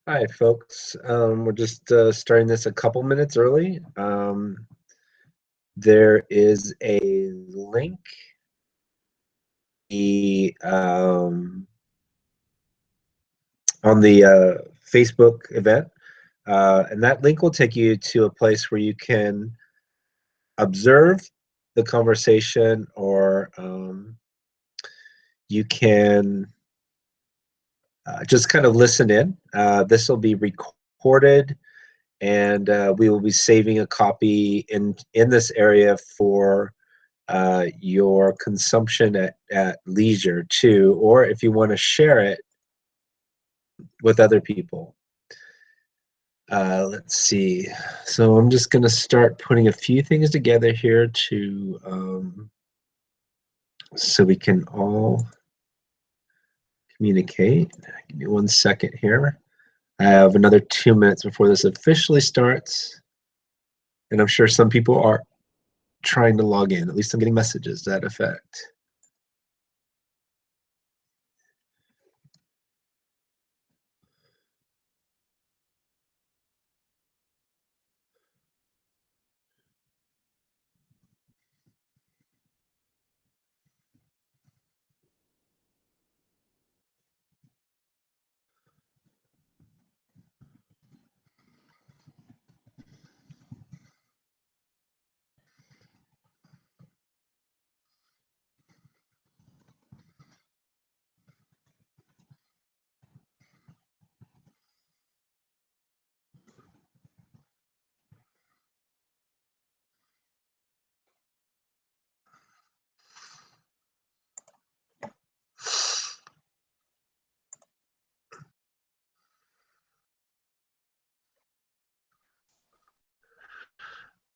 Hi, folks. We're just starting this a couple minutes early. There is a link on the Facebook event, and that link will take you to a place where you can observe the conversation, or you can just kind of listen in. This will be recorded, and we will be saving a copy in this area for your consumption at leisure too, or if you want to share it with other people. Let's see. So I'm just going to start putting a few things together here so we can all communicate. Give me 1 second here. I have another 2 minutes before this officially starts, and I'm sure some people are trying to log in. At least I'm getting messages to that effect.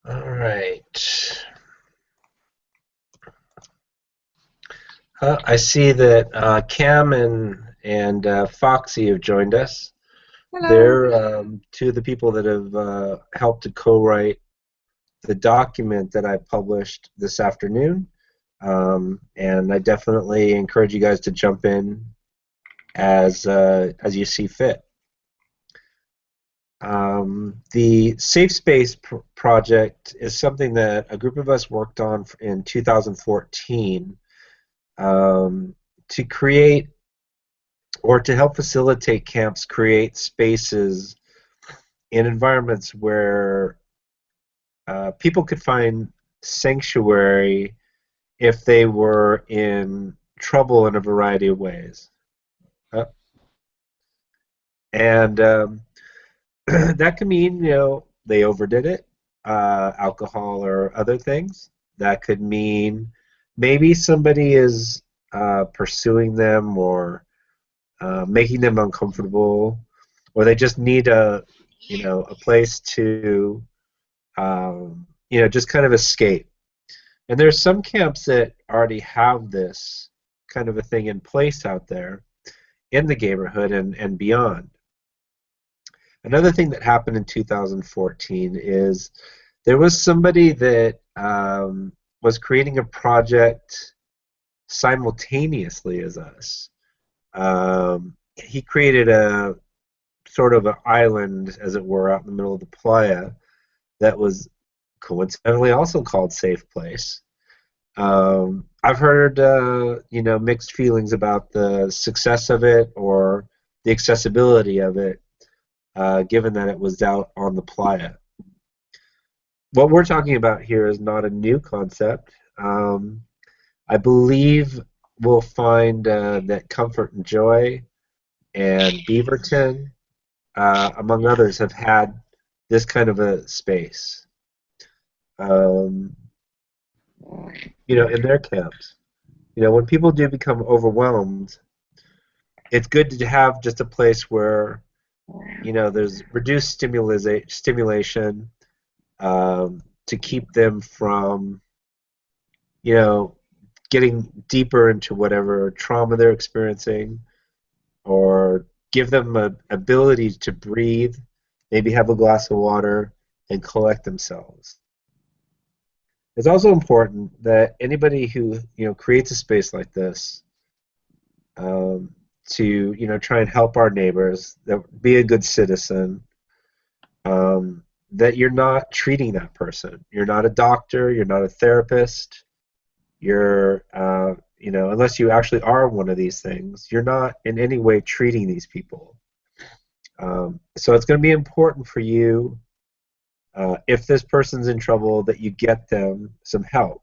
All right. I see that Cam and Foxy have joined us. Hello. They're two of the people that have helped to co-write the document that I published this afternoon, and I definitely encourage you guys to jump in as you see fit. The Safe Space project is something that a group of us worked on in 2014 to create, or to help facilitate camps create spaces in environments where people could find sanctuary if they were in trouble in a variety of ways. And that could mean, they overdid it, alcohol or other things. That could mean maybe somebody is pursuing them, or making them uncomfortable, or they just need a place to just kind of escape. And there's some camps that already have this kind of a thing in place out there in the neighborhood and beyond. Another thing that happened in 2014 is there was somebody that was creating a project simultaneously as us. He created a sort of an island, as it were, out in the middle of the playa that was coincidentally also called Safe Place. I've heard mixed feelings about the success of it or the accessibility of it, given that it was out on the playa. What we're talking about here is not a new concept. I believe we'll find that Comfort and Joy and Beaverton, among others, have had this kind of a space, in their camps. When people do become overwhelmed, it's good to have just a place where, there's reduced stimulation, to keep them from, getting deeper into whatever trauma they're experiencing, or give them an ability to breathe, maybe have a glass of water, and collect themselves. It's also important that anybody who creates a space like this to, you know, try and help our neighbors, that be a good citizen, that you're not treating that person. You're not a doctor. You're not a therapist. You're, you know, unless you actually are one of these things, you're not in any way treating these people. So it's going to be important for you, if this person's in trouble, that you get them some help.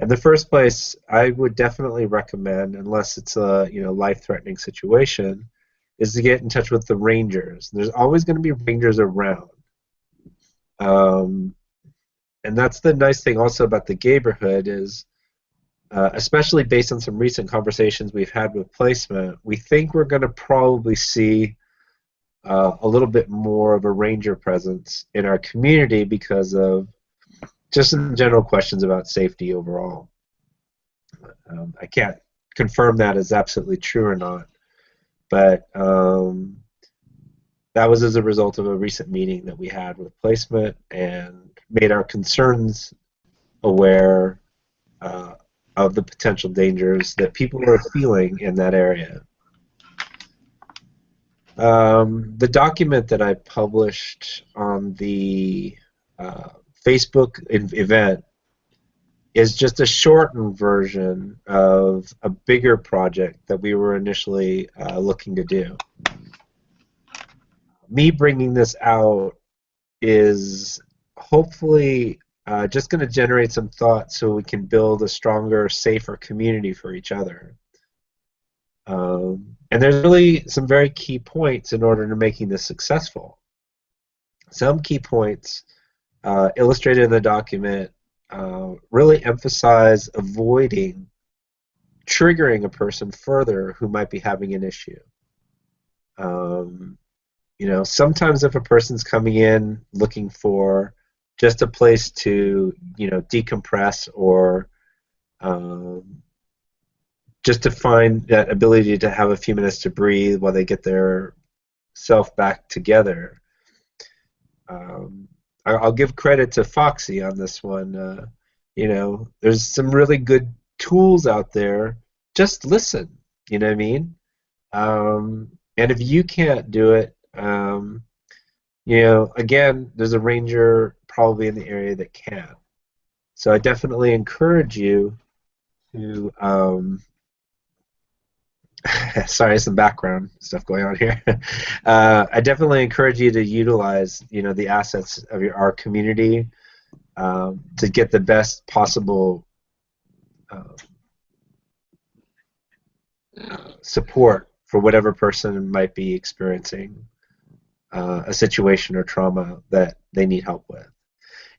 In the first place, I would definitely recommend, unless it's a, you know, life-threatening situation, is to get in touch with the rangers. There's always going to be rangers around. And that's the nice thing also about the neighborhood is, especially based on some recent conversations we've had with placement, we think we're going to probably see a little bit more of a ranger presence in our community because of just some general questions about safety overall. I can't confirm that is absolutely true or not, but that was as a result of a recent meeting that we had with placement and made our concerns aware of the potential dangers that people are feeling in that area. The document that I published on the Facebook event is just a shortened version of a bigger project that we were initially looking to do. Me bringing this out is hopefully just going to generate some thought so we can build a stronger, safer community for each other. And there's really some very key points in order to making this successful. Some key points illustrated in the document really emphasize avoiding triggering a person further who might be having an issue. You know, sometimes if a person's coming in looking for just a place to, you know, decompress or just to find that ability to have a few minutes to breathe while they get their self back together, I'll give credit to Foxy on this one. You know, there's some really good tools out there. Just listen. You know what I mean? And if you can't do it, you know, again, there's a ranger probably in the area that can. So I definitely encourage you to. Sorry, some background stuff going on here. I definitely encourage you to utilize, you know, the assets of our community to get the best possible support for whatever person might be experiencing a situation or trauma that they need help with.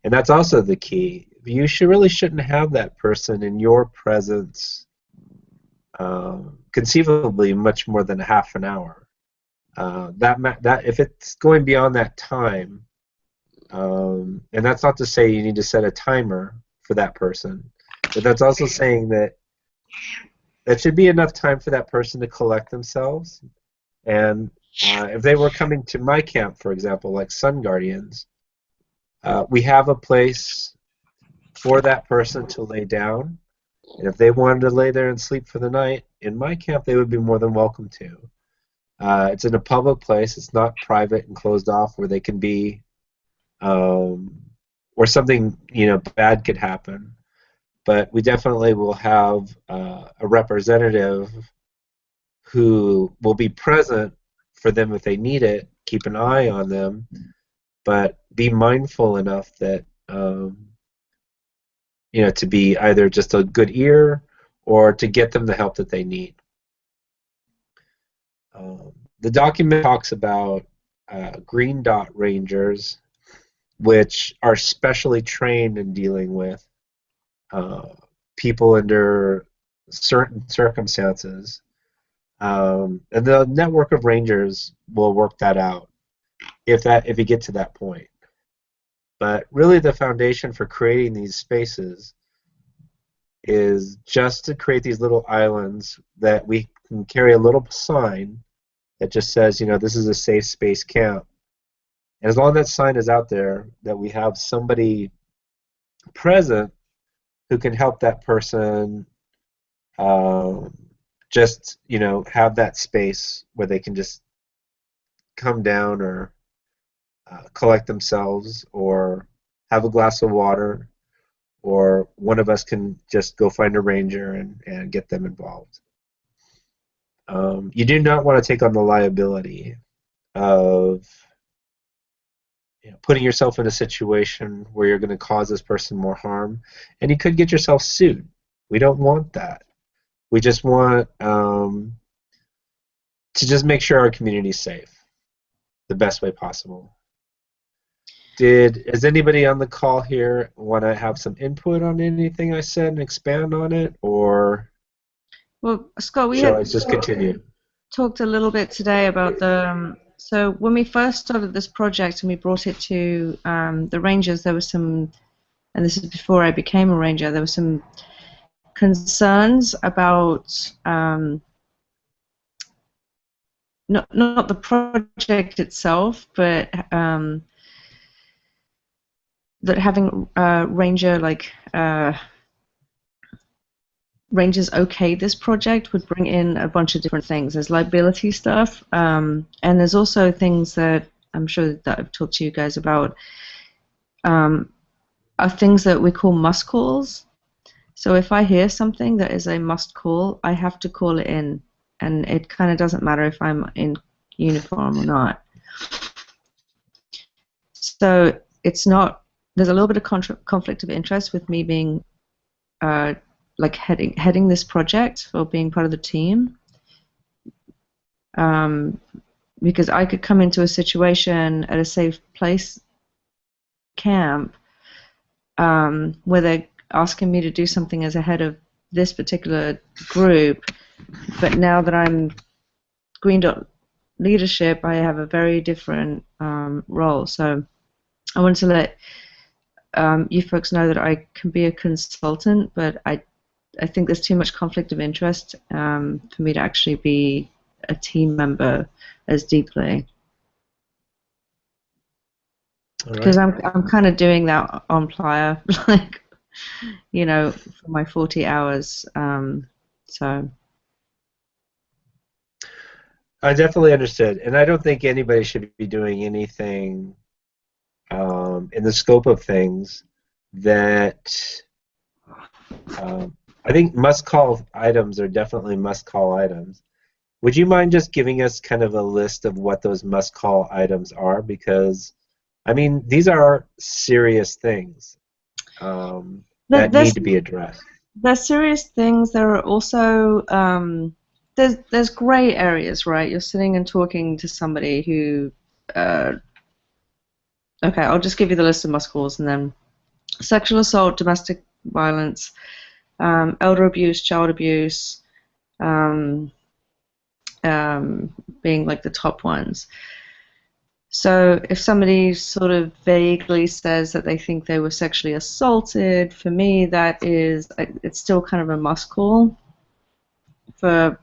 And that's also the key. You really shouldn't have that person in your presence conceivably much more than half an hour. That if it's going beyond that time, and that's not to say you need to set a timer for that person, but that's also saying that that should be enough time for that person to collect themselves. And if they were coming to my camp, for example, like Sun Guardians, we have a place for that person to lay down. And if they wanted to lay there and sleep for the night, in my camp, they would be more than welcome to. It's in a public place. It's not private and closed off where they can be, or something, you know, bad could happen. But we definitely will have a representative who will be present for them if they need it, keep an eye on them, but be mindful enough that you know, to be either just a good ear or to get them the help that they need. The document talks about green dot rangers, which are specially trained in dealing with people under certain circumstances. And the network of rangers will work that out if you get to that point. But really the foundation for creating these spaces is just to create these little islands that we can carry a little sign that just says, you know, this is a safe space camp. And as long as that sign is out there, that we have somebody present who can help that person just, have that space where they can just come down or collect themselves or have a glass of water, or one of us can just go find a ranger and get them involved. You do not want to take on the liability of putting yourself in a situation where you're going to cause this person more harm, and you could get yourself sued. We don't want that. We just want to just make sure our community is safe the best way possible. Is anybody on the call here want to have some input on anything I said and expand on it, or well, Scott, shall I just continue? Talked a little bit today about the so when we first started this project and we brought it to the Rangers, there was some, and this is before I became a Ranger, there were some concerns about not the project itself, but that having Ranger Rangers okay this project would bring in a bunch of different things. There's liability stuff, and there's also things that I'm sure that I've talked to you guys about, are things that we call must calls. So if I hear something that is a must call, I have to call it in, and it kind of doesn't matter if I'm in uniform or not. So it's not, there's a little bit of conflict of interest with me being like heading this project or being part of the team, because I could come into a situation at a safe place camp where they're asking me to do something as a head of this particular group, but now that I'm Green Dot leadership, I have a very different role. So I wanted to let you folks know that I can be a consultant, but I think there's too much conflict of interest for me to actually be a team member as deeply. Because I'm kind of doing that on Playa, like, for my 40 hours. So. I definitely understood, and I don't think anybody should be doing anything in the scope of things that I think must-call items are definitely must-call items. Would you mind just giving us kind of a list of what those must-call items are? Because, I mean, these are serious things that need to be addressed. They're serious things. There are also there's gray areas, right? You're sitting and talking to somebody who. Okay, I'll just give you the list of must-calls, and then sexual assault, domestic violence, elder abuse, child abuse, being like the top ones. So if somebody sort of vaguely says that they think they were sexually assaulted, for me it's still kind of a must call. For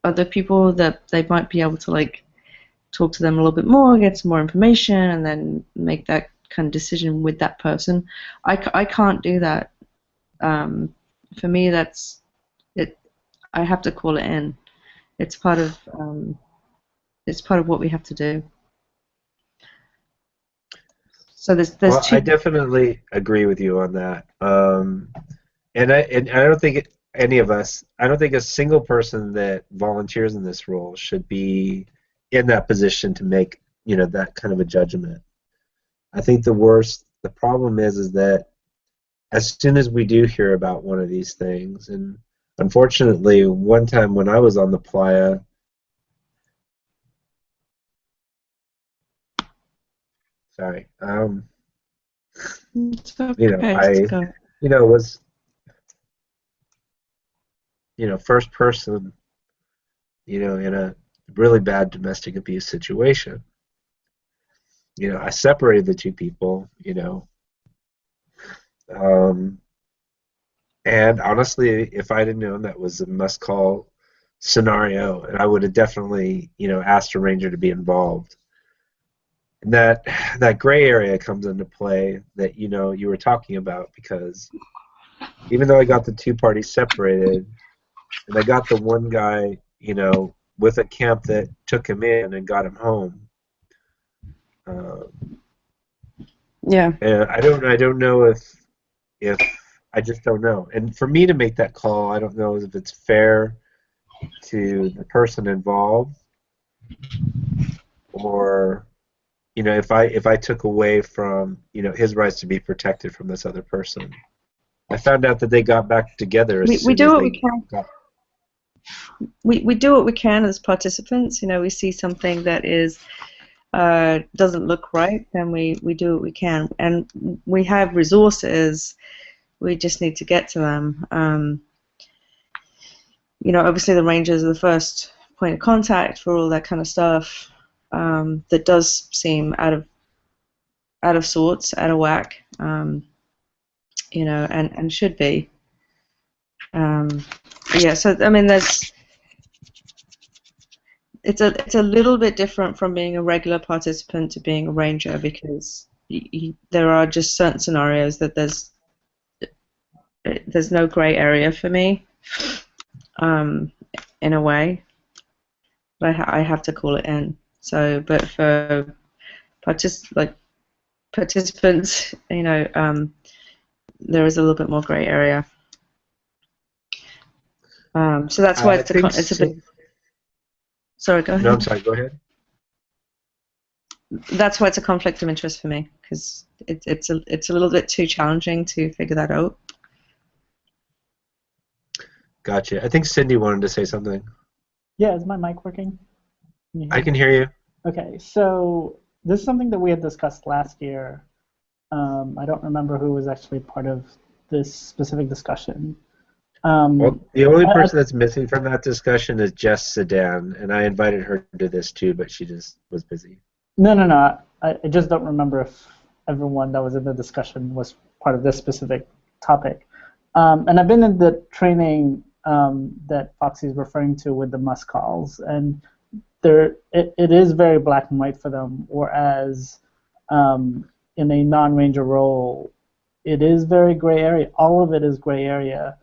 other people, that they might be able to like talk to them a little bit more, get some more information, and then make that kind of decision with that person. I can't do that. For me, that's it. I have to call it in. It's part of what we have to do. So there's two. I definitely agree with you on that. And I don't think any of us. I don't think a single person that volunteers in this role should be in that position to make that kind of a judgment. I think the problem is that as soon as we do hear about one of these things, and unfortunately, one time when I was on the Playa. Sorry. It's okay. Was first person, in a really bad domestic abuse situation. I separated the two people, and honestly, if I had known that was a must-call scenario, and I would have definitely, asked a ranger to be involved. And that gray area comes into play that you were talking about, because even though I got the two parties separated, and they got the one guy, with a camp that took him in and got him home. Uh, Yeah. and I don't know if I just don't know. And for me to make that call, I don't know if it's fair to the person involved, or if I took away from his rights to be protected from this other person. I found out that they got back together as We soon do as what we they can. got. We do what we can as participants. We see something that is doesn't look right, then we do what we can. And we have resources. We just need to get to them. Obviously the rangers are the first point of contact for all that kind of stuff. That does seem out of sorts, out of whack. And should be. Yeah. So I mean, it's a little bit different from being a regular participant to being a ranger, because there are just certain scenarios that there's no gray area for me, um, in a way. But I have to call it in. So, but for participants, there is a little bit more gray area. So that's why it's a bit. Sorry, go ahead. No, I'm sorry. Go ahead. That's why it's a conflict of interest for me, because it's a little bit too challenging to figure that out. Gotcha. I think Cindy wanted to say something. Yeah, is my mic working? I can hear you. Okay, so this is something that we had discussed last year. I don't remember who was actually part of this specific discussion. Well, the only person that's missing from that discussion is Jess Sedan, and I invited her to this too, but she just was busy. No. I just don't remember if everyone that was in the discussion was part of this specific topic. And I've been in the training that Foxy is referring to with the must calls, and it is very black and white for them, whereas in a non-ranger role, it is very gray area. All of it is gray area.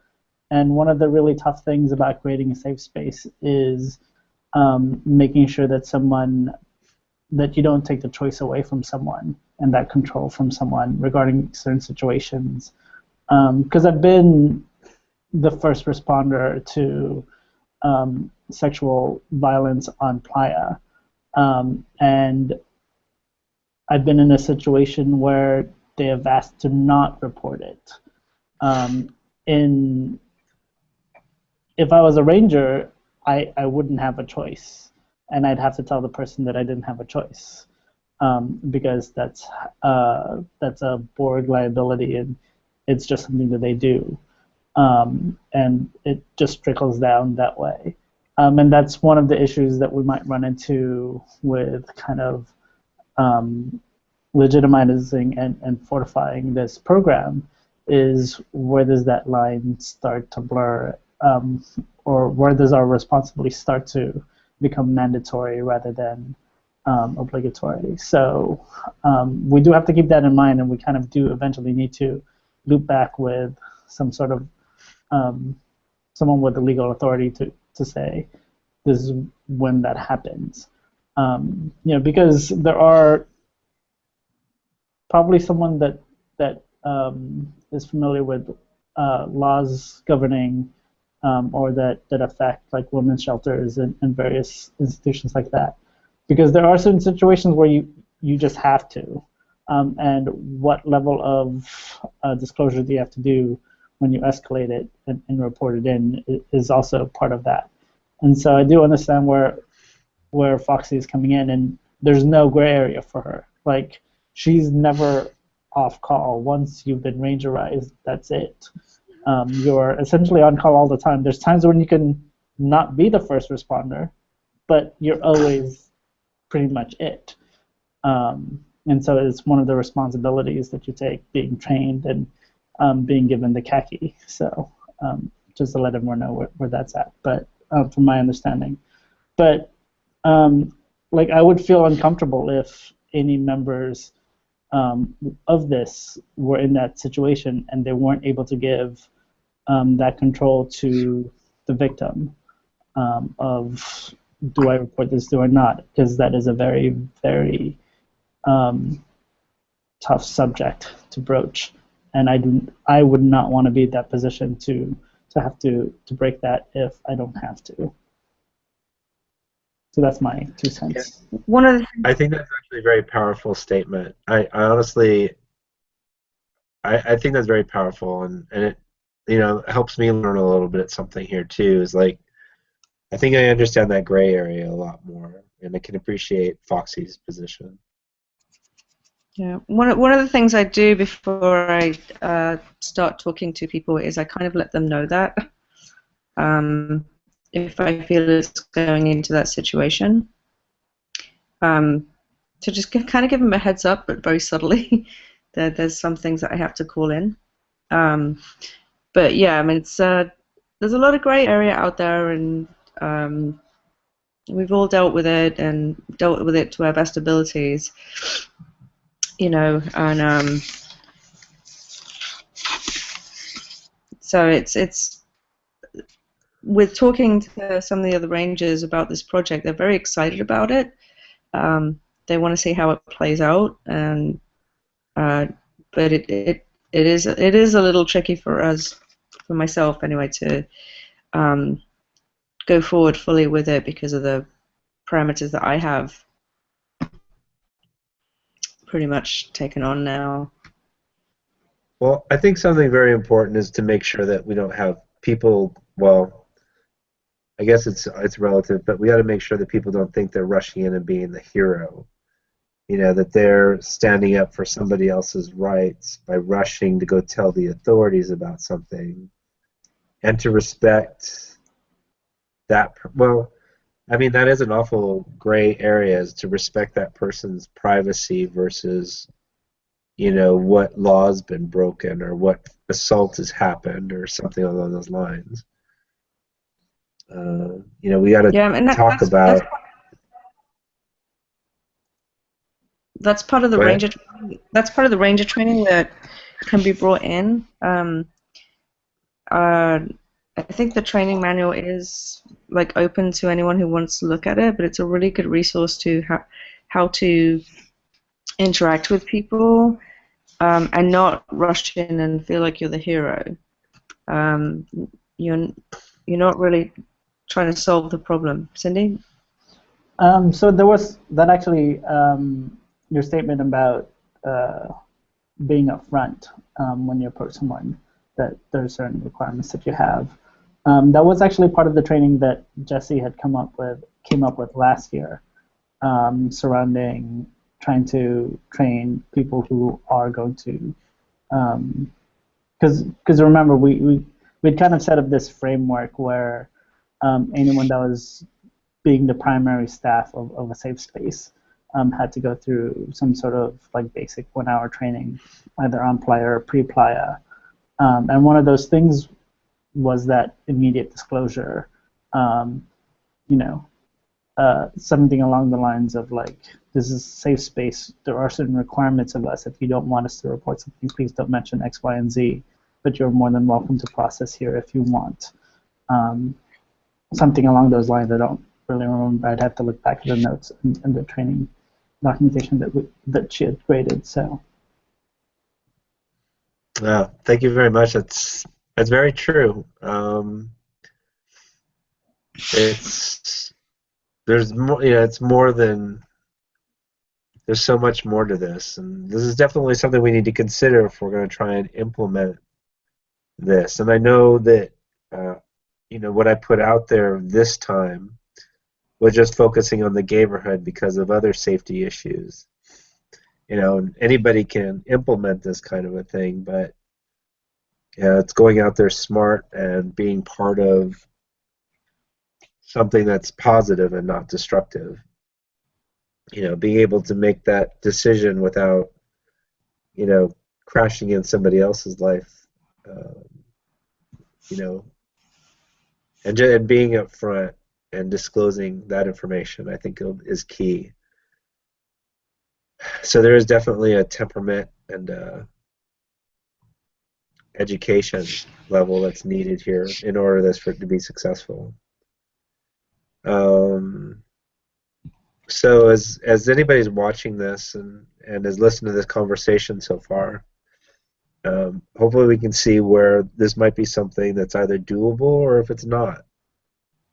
And one of the really tough things about creating a safe space is making sure that you don't take the choice away from someone and that control from someone regarding certain situations. Because I've been the first responder to sexual violence on Playa, and I've been in a situation where they have asked to not report it. If I was a ranger, I wouldn't have a choice, and I'd have to tell the person that I didn't have a choice, because that's a board liability, and it's just something that they do, and it just trickles down that way, and that's one of the issues that we might run into with kind of legitimizing and fortifying this program, is where does that line start to blur, or where does our responsibility start to become mandatory rather than obligatory? So we do have to keep that in mind, and we kind of do eventually need to loop back with some sort of someone with the legal authority to say this is when that happens. Because there are probably someone that is familiar with laws governing or that affect like women's shelters and various institutions like that, because there are certain situations where you just have to, and what level of disclosure do you have to do when you escalate it and report it in is also part of that. And so I do understand where Foxy is coming in, and there's no gray area for her. Like, she's never off call. Once you've been rangerized, that's it. You're essentially on call all the time. There's times when you can not be the first responder, but you're always pretty much it. And so it's one of the responsibilities that you take, being trained and being given the khaki. So just to let everyone know where that's at, but from my understanding. But like, I would feel uncomfortable if any members of this were in that situation and they weren't able to give that control to the victim of do I report this, do I not? Because that is a very, very tough subject to broach, and I would not want to be in that position to have to break that if I don't have to. So that's my 2 cents. Yeah. One of the I think that's actually a very powerful statement. I honestly, I think that's very powerful, and it, helps me learn a little bit something here too. Is like, I think I understand that gray area a lot more, and I can appreciate Foxy's position. Yeah, one of the things I do before I start talking to people is I kind of let them know that if I feel it's going into that situation, to just kind of give them a heads up, but very subtly, that there's some things that I have to call in. But yeah, I mean, it's there's a lot of gray area out there, and we've all dealt with it and dealt with it to our best abilities. And so it's with talking to some of the other rangers about this project, they're very excited about it. They want to see how it plays out, and but it is a little tricky for us, for myself anyway, to go forward fully with it because of the parameters that I have pretty much taken on now. Well, I think something very important is to make sure that we don't have people, well, I guess it's relative, but we got to make sure that people don't think they're rushing in and being the hero. That they're standing up for somebody else's rights by rushing to go tell the authorities about something, and to respect that. Well, I mean, that is an awful gray area, is to respect that person's privacy versus, what law's been broken or what assault has happened or something along those lines. We got to talk about. That's part of the ranger. That's part of the ranger training that can be brought in. I think the training manual is open to anyone who wants to look at it, but it's a really good resource to how to interact with people and not rush in and feel like you're the hero. You're not really trying to solve the problem. Cindy? So there was that actually. Your statement about being upfront when you approach someone, that there are certain requirements that you have. That was actually part of the training that Jesse had came up with last year, surrounding trying to train people who are going to, because remember we'd kind of set up this framework where anyone that was being the primary staff of a safe space had to go through some sort of basic 1-hour training, either on Playa or pre-Playa. And one of those things was that immediate disclosure, something along the lines of this is a safe space. There are certain requirements of us. If you don't want us to report something, please don't mention X, Y, and Z. But you're more than welcome to process here if you want. Something along those lines. I don't really remember. I'd have to look back at the notes and the training documentation that she had graded. So. Thank you very much. That's very true. There's more. It's more than. There's so much more to this, and this is definitely something we need to consider if we're going to try and implement this. And I know that what I put out there this time was just focusing on the neighborhood because of other safety issues. And anybody can implement this kind of a thing, but it's going out there smart and being part of something that's positive and not destructive. Being able to make that decision without, crashing in somebody else's life, and being upfront and disclosing that information, I think is key. So there is definitely a temperament and education level that's needed here in order for it to be successful. So as anybody's watching this and has listened to this conversation so far, hopefully we can see where this might be something that's either doable or if it's not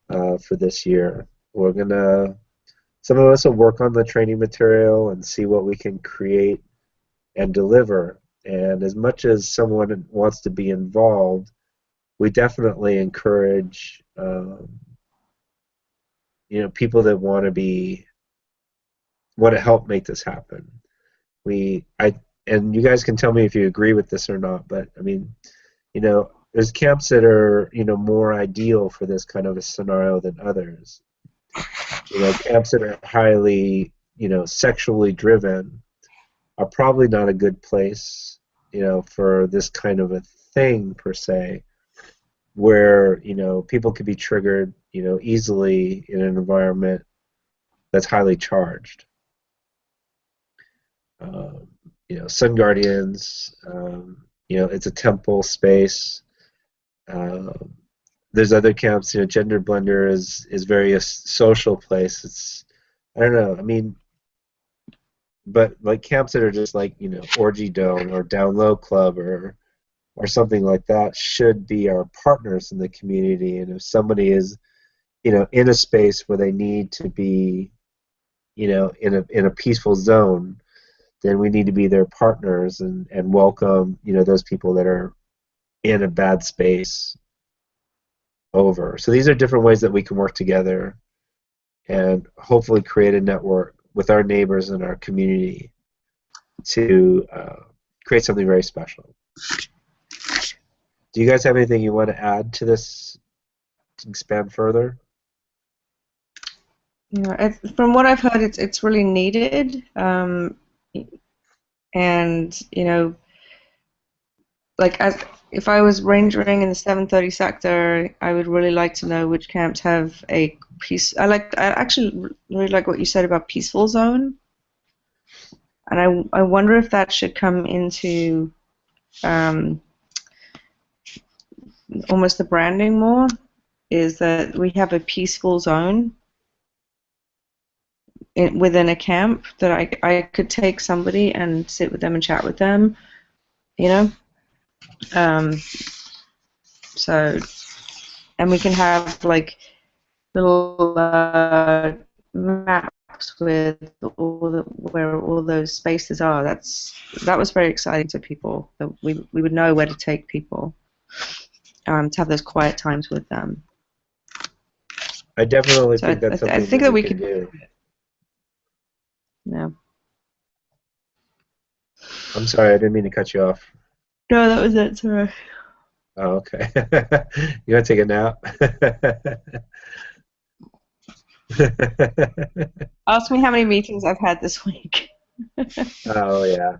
for this year. Some of us will work on the training material and see what we can create and deliver. And as much as someone wants to be involved, we definitely encourage people that want to help make this happen. And you guys can tell me if you agree with this or not, but I mean, there's camps that are more ideal for this kind of a scenario than others. Camps that are highly sexually driven are probably not a good place for this kind of a thing per se, where people could be triggered easily in an environment that's highly charged. Sun Guardians, it's a temple space. There's other camps. Gender Blender is very a social place. I don't know. I mean, but like camps that are just like Orgy Dome or Down Low Club or something like that should be our partners in the community. And if somebody is in a space where they need to be in a peaceful zone, then we need to be their partners and welcome those people that are in a bad space over. So these are different ways that we can work together and hopefully create a network with our neighbors and our community to create something very special. Do you guys have anything you want to add to this to expand further? From what I've heard, it's really needed, and like if I was rangering in the 730 sector, I would really like to know which camps have a peace. I actually really like what you said about peaceful zone, and I wonder if that should come into almost the branding more. Is that we have a peaceful zone within a camp that I could take somebody and sit with them and chat with them, So, and we can have like little maps with where all those spaces are. That was very exciting to people. That we would know where to take people to have those quiet times with them. I definitely think that's something I think that we could do. Yeah. I'm sorry, I didn't mean to cut you off. No, that was it. Sorry. Oh, okay. You want to take a nap? Ask me how many meetings I've had this week. Oh, yeah.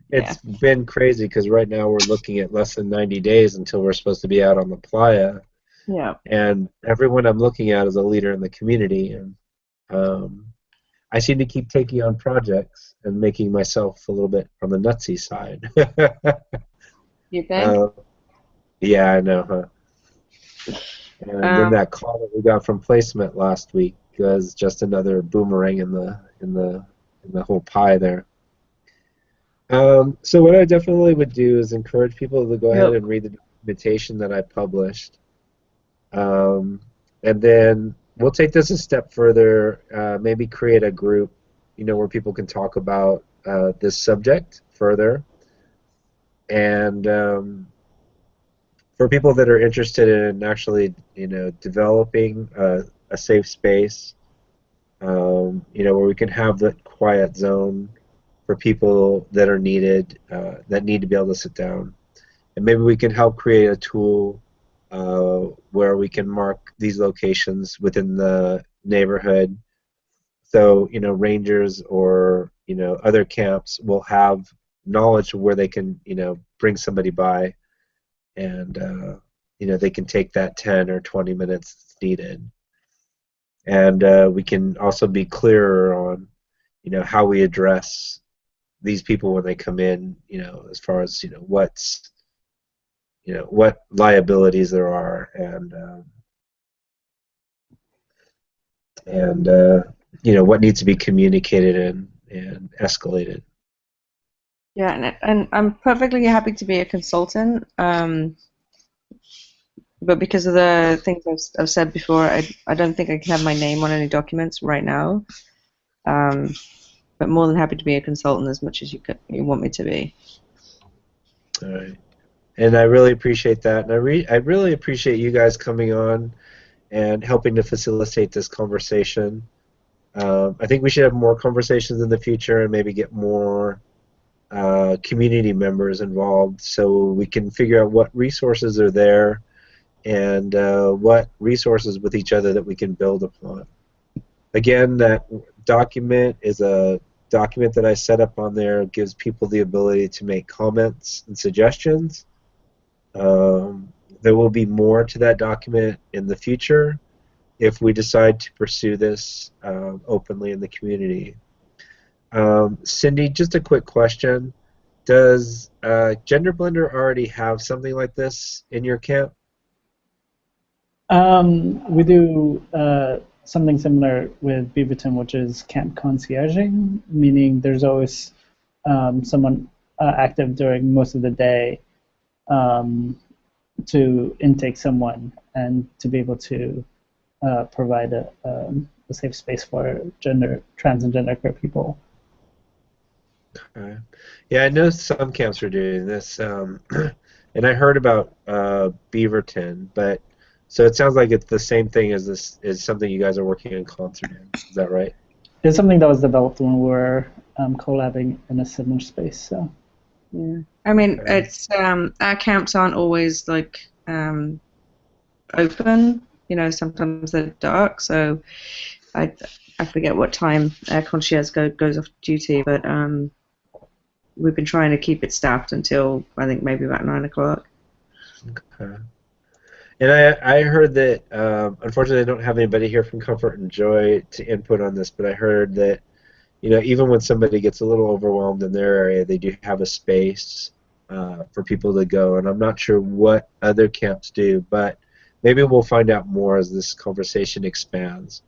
It's been crazy because right now we're looking at less than 90 days until we're supposed to be out on the playa. Yeah. And everyone I'm looking at is a leader in the community. And I seem to keep taking on projects and making myself a little bit on the nutsy side. You think? Yeah, I know, huh? And then that call that we got from placement last week was just another boomerang in the whole pie there. So what I definitely would do is encourage people to go ahead and read the documentation that I published, and then we'll take this a step further. Maybe create a group, where people can talk about this subject further, and for people that are interested in actually, developing a safe space, where we can have that quiet zone for people that are needed, that need to be able to sit down. And maybe we can help create a tool where we can mark these locations within the neighborhood. So, rangers or, other camps will have knowledge of where they can, bring somebody by and, they can take that 10 or 20 minutes that's needed. And we can also be clearer on, how we address these people when they come in, as far as, what liabilities there are, and what needs to be communicated and escalated. Yeah, and I'm perfectly happy to be a consultant, but because of the things I've said before, I don't think I can have my name on any documents right now. But more than happy to be a consultant as much as you want me to be. All right. And I really appreciate that. And I really appreciate you guys coming on and helping to facilitate this conversation. I think we should have more conversations in the future and maybe get more community members involved so we can figure out what resources are there and what resources with each other that we can build upon. Again, that document is a document that I set up on there. It gives people the ability to make comments and suggestions. There will be more to that document in the future if we decide to pursue this openly in the community. Cindy, just a quick question. Does Gender Blender already have something like this in your camp? We do something similar with Beaverton, which is camp concierging, meaning there's always someone active during most of the day to intake someone and to be able to provide a safe space for trans and genderqueer people. Okay. Yeah, I know some camps are doing this, and I heard about Beaverton, but so it sounds like it's the same thing as this is something you guys are working in concert in. Is that right? It's something that was developed when we were collabing in a similar space. So. Yeah, I mean, it's our camps aren't always like open. Sometimes they're dark. So I forget what time our concierge goes off duty, but we've been trying to keep it staffed until I think maybe about 9 o'clock. Okay. And I heard that, unfortunately, I don't have anybody here from Comfort and Joy to input on this, but I heard that, even when somebody gets a little overwhelmed in their area, they do have a space for people to go. And I'm not sure what other camps do, but maybe we'll find out more as this conversation expands.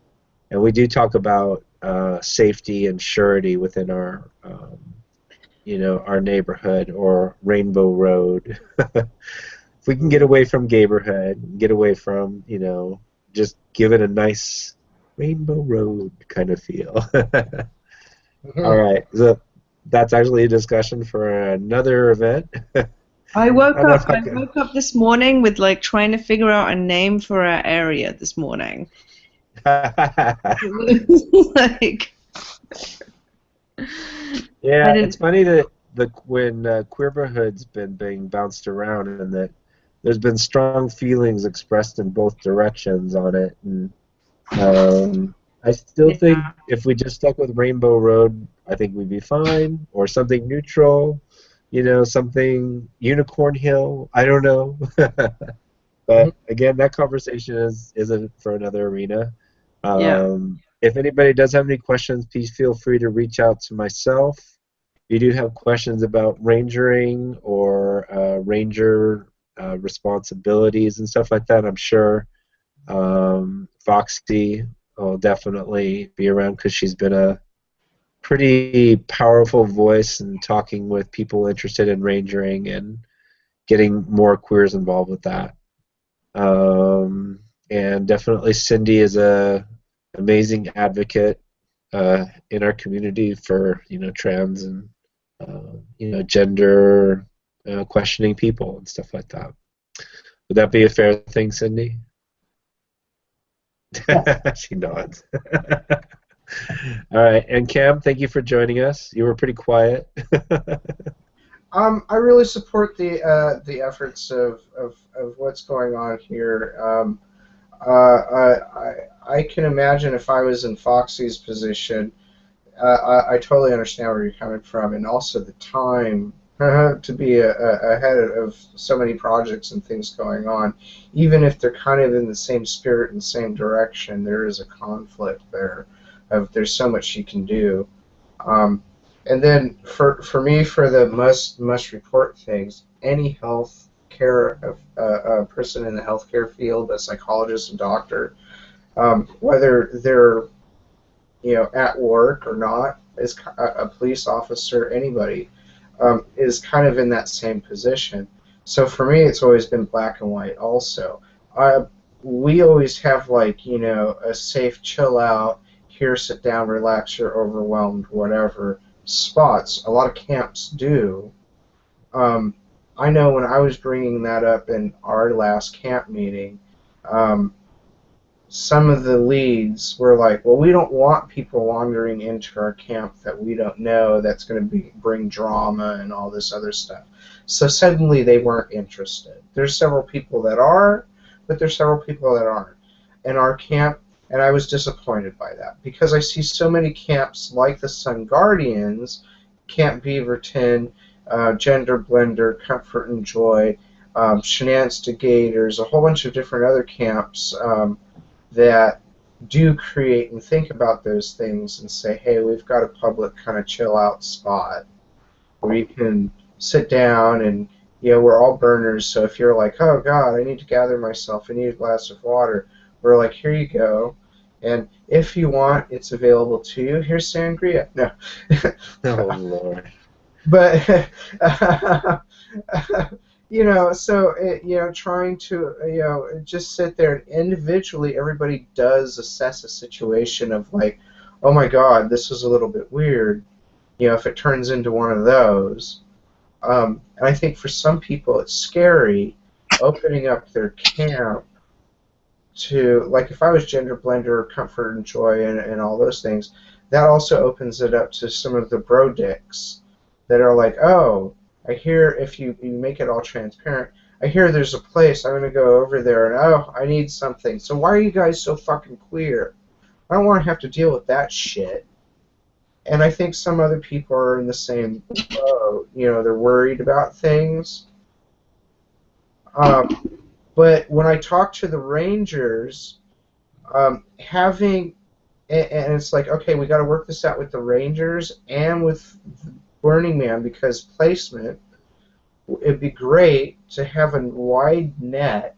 And we do talk about safety and surety within our, our neighborhood or Rainbow Road. If we can get away from Gayborhood, get away from, just give it a nice Rainbow Road kind of feel. All right, so that's actually a discussion for another event. I woke up this morning with trying to figure out a name for our area this morning. Yeah, it's funny that when Queerborhood's been being bounced around and that there's been strong feelings expressed in both directions on it, and I still think if we just stuck with Rainbow Road, I think we'd be fine, or something neutral, something Unicorn Hill, I don't know. But again, that conversation isn't for another arena. If anybody does have any questions, please feel free to reach out to myself. If you do have questions about rangering or ranger responsibilities and stuff like that, I'm sure Foxy will definitely be around because she's been a pretty powerful voice in talking with people interested in rangering and getting more queers involved with that. And definitely Cindy is a amazing advocate in our community for trans and gender questioning people and stuff like that. Would that be a fair thing, Cindy? She nods. All right, and Cam, thank you for joining us. You were pretty quiet. I really support the efforts of what's going on here. I can imagine if I was in Foxy's position, I totally understand where you're coming from, and also the time to be ahead of so many projects and things going on. Even if they're kind of in the same spirit and same direction, there is a conflict there. There's so much you can do. And then for me, for the must report things, any health care, a person in the healthcare field, a psychologist, a doctor, whether they're at work or not, is a police officer, anybody, is kind of in that same position. So for me, it's always been black and white. Also, we always have like a safe, chill out, here, sit down, relax, you're overwhelmed, whatever spots. A lot of camps do. I know when I was bringing that up in our last camp meeting, some of the leads were like, well, we don't want people wandering into our camp that we don't know, that's going to bring drama and all this other stuff. So suddenly they weren't interested. There's several people that are, but there's several people that aren't in our camp, and I was disappointed by that because I see so many camps like the Sun Guardians, Camp Beaverton, Gender Blender, Comfort and Joy, Shenanigans to Gators, a whole bunch of different other camps that do create and think about those things and say, hey, we've got a public kind of chill out spot where you can sit down and, we're all burners, so if you're like, oh God, I need to gather myself, I need a glass of water, we're like, here you go, and if you want, it's available to you. Here's sangria. No. Oh, Lord. But so trying to just sit there and individually, everybody does assess a situation of like, oh my God, this is a little bit weird. If it turns into one of those, and I think for some people it's scary opening up their camp to, like, if I was Gender Blender, Comfort and Joy, and all those things, that also opens it up to some of the bro dicks that are like, oh, I hear if you make it all transparent, I hear there's a place, I'm going to go over there, and oh, I need something. So why are you guys so fucking queer? I don't want to have to deal with that shit. And I think some other people are in the same boat. They're worried about things. But when I talk to the Rangers, having, and it's like, okay, we got to work this out with the Rangers and with Burning Man, because placement, it'd be great to have a wide net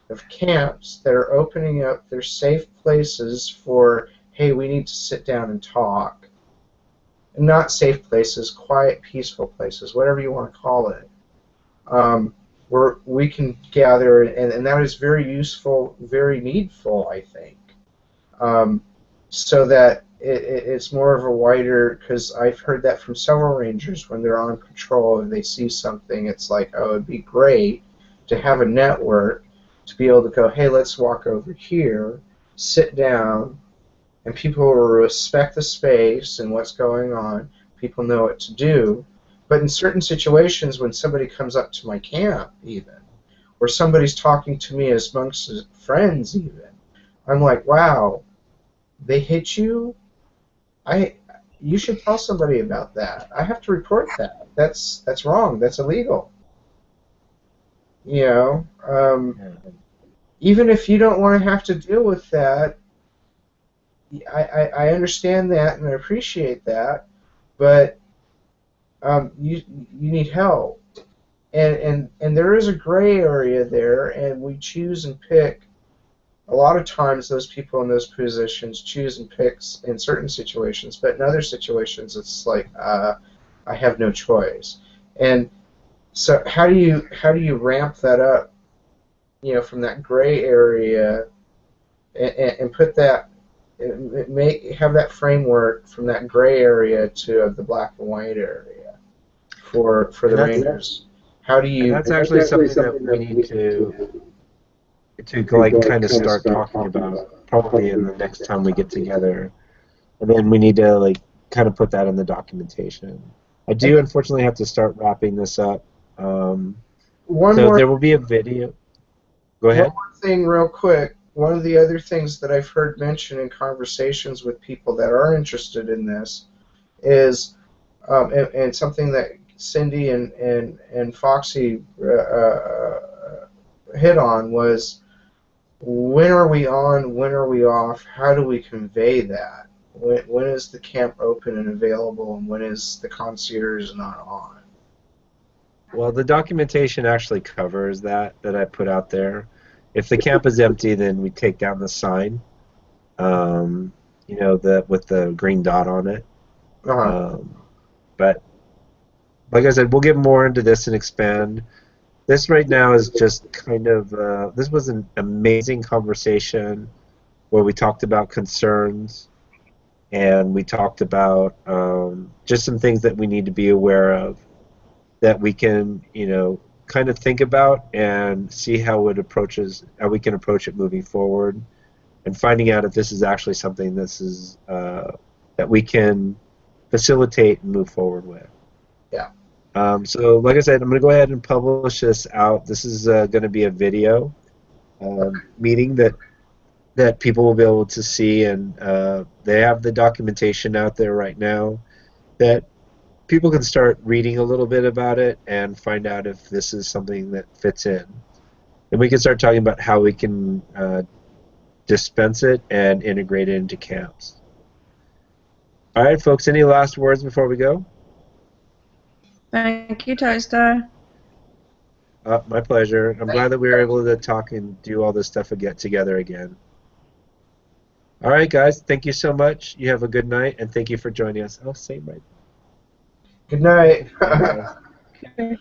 of camps that are opening up their safe places for, hey, we need to sit down and talk. Not safe places, quiet, peaceful places, whatever you want to call it, where we can gather, and that is very useful, very needful, I think, so that it's more of a wider, because I've heard that from several Rangers when they're on patrol and they see something, it's like, oh, it'd be great to have a network to be able to go, hey, let's walk over here, sit down, and people will respect the space and what's going on. People know what to do. But in certain situations, when somebody comes up to my camp, even, or somebody's talking to me as amongst friends, even, I'm like, wow, they hit you? You should tell somebody about that. I have to report that. That's wrong. That's illegal. Even if you don't want to have to deal with that, I understand that and I appreciate that, but you need help, and there is a gray area there, and we choose and pick. A lot of times, those people in those positions choose and pick in certain situations, but in other situations, it's like I have no choice. And so, how do you ramp that up? From that gray area, and put that. Have that framework from that gray area to the black and white area for the Rangers. How do you? And that's actually something that we need to like kind of start talking about probably in the next time we get together, and then we need to like kind of put that in the documentation. I do unfortunately have to start wrapping this up. There will be a video. Go ahead. One more thing, real quick. One of the other things that I've heard mentioned in conversations with people that are interested in this is, and something that Cindy and Foxy hit on, was when are we on, when are we off, how do we convey that? When is the camp open and available, and when is the concierge not on? Well, the documentation actually covers that I put out there. If the camp is empty, then we take down the sign, you know, the with the green dot on it. Uh-huh. But like I said, we'll get more into this and expand. This right now is just kind of this was an amazing conversation where we talked about concerns and we talked about just some things that we need to be aware of that we can, you know, kind of think about and see how we can approach it moving forward, and finding out if this is actually something that we can facilitate and move forward with. Yeah. So, like I said, I'm going to go ahead and publish this out. This is going to be a video meeting that people will be able to see, and they have the documentation out there right now that people can start reading a little bit about it and find out if this is something that fits in. And we can start talking about how we can dispense it and integrate it into camps. All right, folks, any last words before we go? Thank you, Toaster. My pleasure. I'm glad that we were able to talk and do all this stuff together again. All right, guys, thank you so much. You have a good night, and thank you for joining us. Oh, same right. Good night. Bye, guys. Okay.